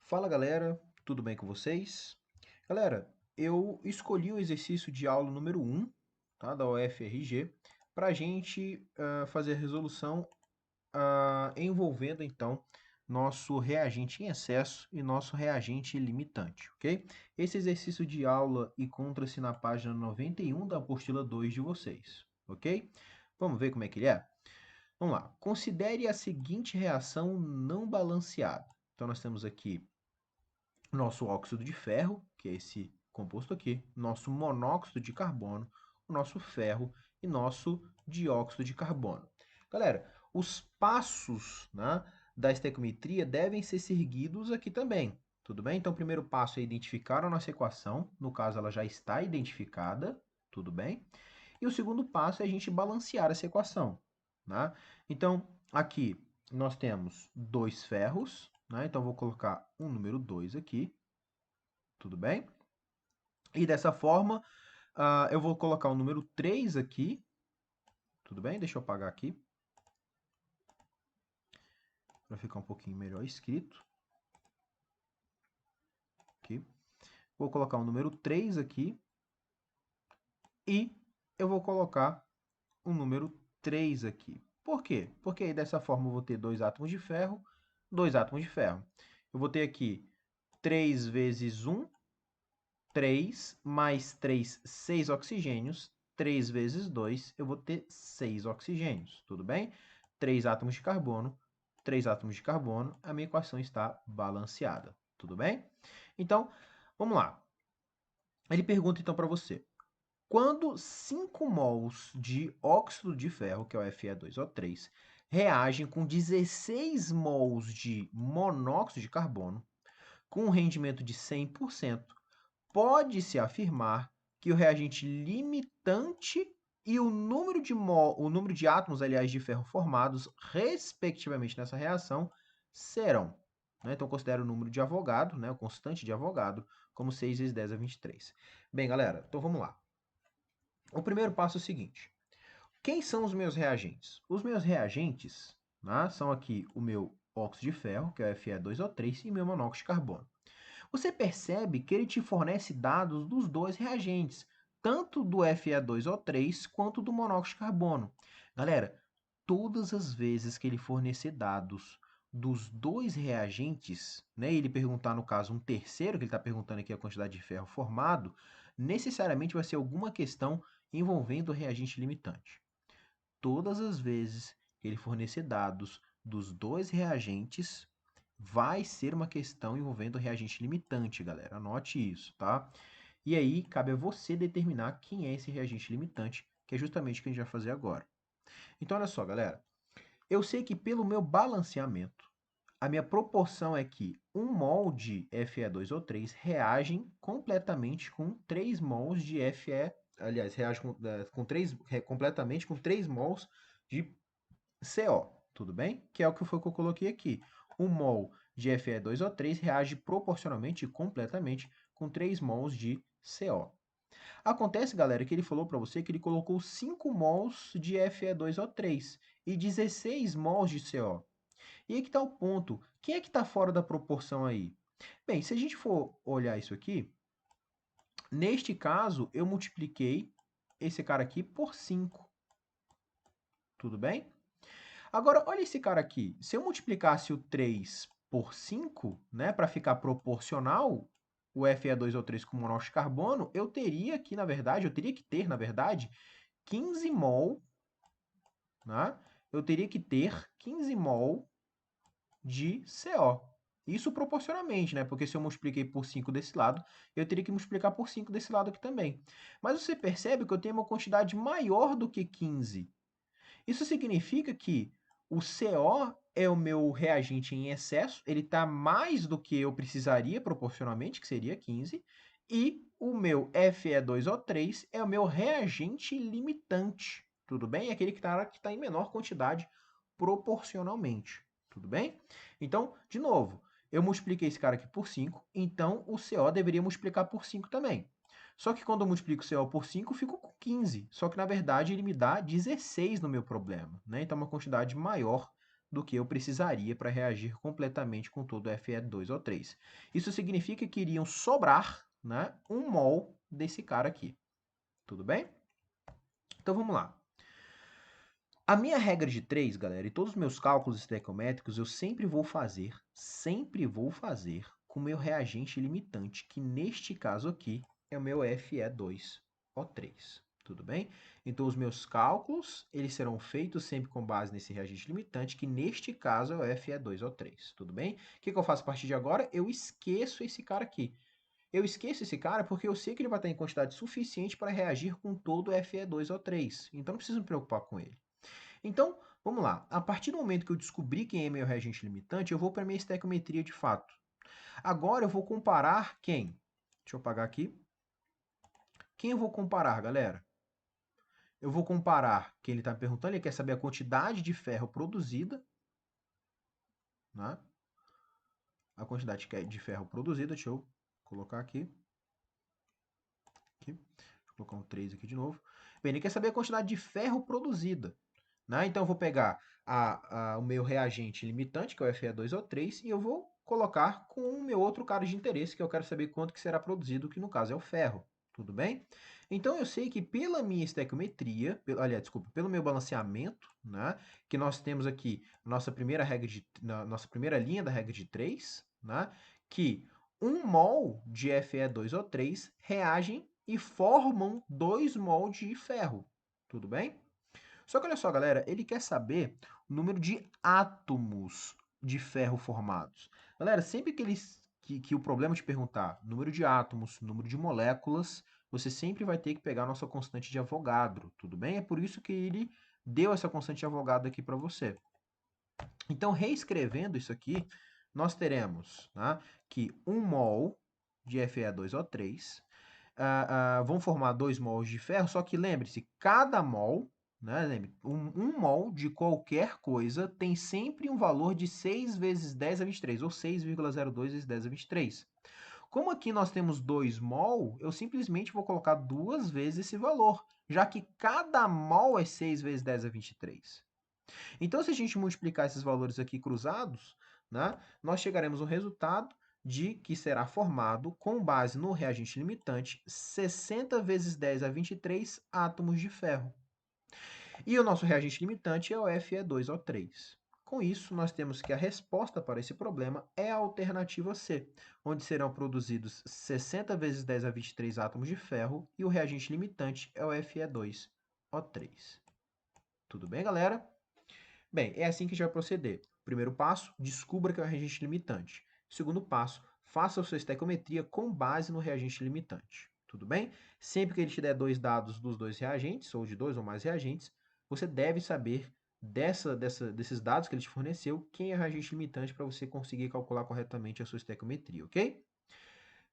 Fala galera, tudo bem com vocês? Galera, eu escolhi o exercício de aula número 1, tá, da UFRG, para a gente fazer a resolução envolvendo então nosso reagente em excesso e nosso reagente limitante, ok? Esse exercício de aula encontra-se na página 91 da apostila 2 de vocês, ok? Vamos ver como é que ele é? Vamos lá. Considere a seguinte reação não balanceada. Então nós temos aqui nosso óxido de ferro, que é esse composto aqui, nosso monóxido de carbono, o nosso ferro e nosso dióxido de carbono. Galera, os passos, né, da estequiometria devem ser seguidos aqui também, tudo bem? Então, o primeiro passo é identificar a nossa equação, no caso ela já está identificada, tudo bem? E o segundo passo é a gente balancear essa equação, né? Então, aqui nós temos dois ferros, né? Então, vou colocar um número 2 aqui, tudo bem? E dessa forma, eu vou colocar o número 3 aqui, tudo bem? Deixa eu apagar aqui, para ficar um pouquinho melhor escrito. Aqui. Vou colocar o número 3 aqui, e eu vou colocar o número 3 aqui. Por quê? Porque aí dessa forma eu vou ter dois átomos de ferro, dois átomos de ferro. Eu vou ter aqui 3 vezes 1, 3, mais 3, 6 oxigênios. 3 vezes 2, eu vou ter 6 oxigênios, tudo bem? 3 átomos de carbono, 3 átomos de carbono, a minha equação está balanceada, tudo bem? Então, vamos lá. Ele pergunta então para você, quando 5 mols de óxido de ferro, que é o Fe2O3, reagem com 16 mols de monóxido de carbono, com um rendimento de 100%, pode-se afirmar que o reagente limitante e o número de átomos, aliás, de ferro formados, respectivamente, nessa reação, serão. Né? Então, considero o número de Avogadro, né, o constante de Avogadro, como 6 vezes 10 a 23. Bem, galera, então vamos lá. O primeiro passo é o seguinte. Quem são os meus reagentes? Os meus reagentes, né, são aqui o meu óxido de ferro, que é o Fe2O3, e meu monóxido de carbono. Você percebe que ele te fornece dados dos dois reagentes, tanto do Fe2O3 quanto do monóxido de carbono. Galera, todas as vezes que ele fornecer dados dos dois reagentes, né, e ele perguntar, no caso, um terceiro, que ele está perguntando aqui a quantidade de ferro formado, necessariamente vai ser alguma questão envolvendo o reagente limitante. Todas as vezes que ele fornecer dados dos dois reagentes, vai ser uma questão envolvendo reagente limitante, galera. Anote isso, tá? E aí, cabe a você determinar quem é esse reagente limitante, que é justamente o que a gente vai fazer agora. Então, olha só, galera. Eu sei que pelo meu balanceamento, a minha proporção é que 1 mol de Fe2O3 reagem completamente com 3 mols de Fe, aliás, reage com 3, completamente com 3 mols de CO, tudo bem? Que é o que foi que eu coloquei aqui. 1 mol de Fe2O3 reage proporcionalmente e completamente com 3 mols de CO. Acontece, galera, que ele falou para você que ele colocou 5 mols de Fe2O3 e 16 mols de CO. E aí que está o ponto. Quem é que está fora da proporção aí? Bem, se a gente for olhar isso aqui, neste caso, eu multipliquei esse cara aqui por 5. Tudo bem? Agora, olha esse cara aqui. Se eu multiplicasse o 3 por 5, né, para ficar proporcional, o Fe2O3 com monóxido de carbono, eu teria aqui, na verdade, eu teria que ter, na verdade, 15 mol, né? Eu teria que ter 15 mol de CO. Isso proporcionalmente, né? Porque se eu multipliquei por 5 desse lado, eu teria que multiplicar por 5 desse lado aqui também. Mas você percebe que eu tenho uma quantidade maior do que 15. Isso significa que o CO é o meu reagente em excesso, ele está mais do que eu precisaria proporcionalmente, que seria 15, e o meu Fe2O3 é o meu reagente limitante, tudo bem? É aquele que está em menor quantidade proporcionalmente, tudo bem? Então, de novo, eu multipliquei esse cara aqui por 5, então o CO deveria multiplicar por 5 também. Só que quando eu multiplico o CO por 5, eu fico com 15. Só que, na verdade, ele me dá 16 no meu problema, né? Então, é uma quantidade maior do que eu precisaria para reagir completamente com todo o Fe2O3. Isso significa que iriam sobrar, né, 1 mol desse cara aqui. Tudo bem? Então vamos lá. A minha regra de 3, galera, e todos os meus cálculos estequiométricos eu sempre vou fazer com o meu reagente limitante, que neste caso aqui é o meu Fe2O3. Tudo bem? Então os meus cálculos, eles serão feitos sempre com base nesse reagente limitante, que neste caso é o Fe2O3. Tudo bem? O que eu faço a partir de agora? Eu esqueço esse cara aqui. Eu esqueço esse cara porque eu sei que ele vai estar em quantidade suficiente para reagir com todo o Fe2O3. Então não preciso me preocupar com ele. Então, vamos lá. A partir do momento que eu descobri quem é meu reagente limitante, eu vou para a minha estequiometria de fato. Agora eu vou comparar quem? Deixa eu apagar aqui. Quem eu vou comparar, galera? Eu vou comparar quem ele está me perguntando, ele quer saber a quantidade de ferro produzida, né? A quantidade de ferro produzida, deixa eu colocar aqui. Deixa eu colocar um 3 aqui de novo. Bem, ele quer saber a quantidade de ferro produzida. Né? Então eu vou pegar o meu reagente limitante, que é o Fe2O3, e eu vou colocar com o meu outro cara de interesse, que eu quero saber quanto que será produzido, que no caso é o ferro. Tudo bem? Então eu sei que pela minha estequiometria, pelo meu balanceamento, né, que nós temos aqui nossa primeira nossa primeira linha da regra de 3, né, que 1 mol de Fe2O3 reagem e formam 2 mol de ferro. Tudo bem? Só que olha só, galera, ele quer saber o número de átomos de ferro formados. Galera, sempre que o problema te perguntar número de átomos, número de moléculas, você sempre vai ter que pegar a nossa constante de Avogadro, tudo bem? É por isso que ele deu essa constante de Avogadro aqui para você. Então, reescrevendo isso aqui, nós teremos, tá, que 1 mol de Fe2O3 vão formar 2 mols de ferro, só que lembre-se, cada mol, né, um mol de qualquer coisa tem sempre um valor de 6 vezes 10 a 23, ou 6,02 vezes 10 a 23. Como aqui nós temos 2 mol, eu simplesmente vou colocar 2 vezes esse valor, já que cada mol é 6 vezes 10 a 23. Então, se a gente multiplicar esses valores aqui cruzados, né, nós chegaremos ao resultado de que será formado, com base no reagente limitante, 60 vezes 10 a 23 átomos de ferro. E o nosso reagente limitante é o Fe2O3. Com isso, nós temos que a resposta para esse problema é a alternativa C, onde serão produzidos 60 vezes 10 a 23 átomos de ferro e o reagente limitante é o Fe2O3. Tudo bem, galera? Bem, é assim que a gente vai proceder. Primeiro passo, descubra que é o reagente limitante. Segundo passo, faça a sua estequiometria com base no reagente limitante. Tudo bem? Sempre que ele te der 2 dados dos 2 reagentes, ou de 2 ou mais reagentes, você deve saber desses dados que ele te forneceu, quem é o reagente limitante para você conseguir calcular corretamente a sua estequiometria, ok?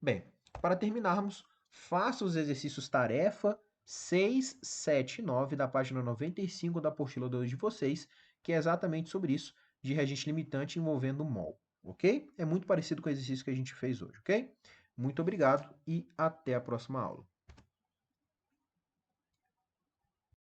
Bem, para terminarmos, faça os exercícios tarefa 6, 7 e 9 da página 95 da apostila 2 de vocês, que é exatamente sobre isso, de reagente limitante envolvendo mol, ok? É muito parecido com o exercício que a gente fez hoje, ok? Muito obrigado e até a próxima aula.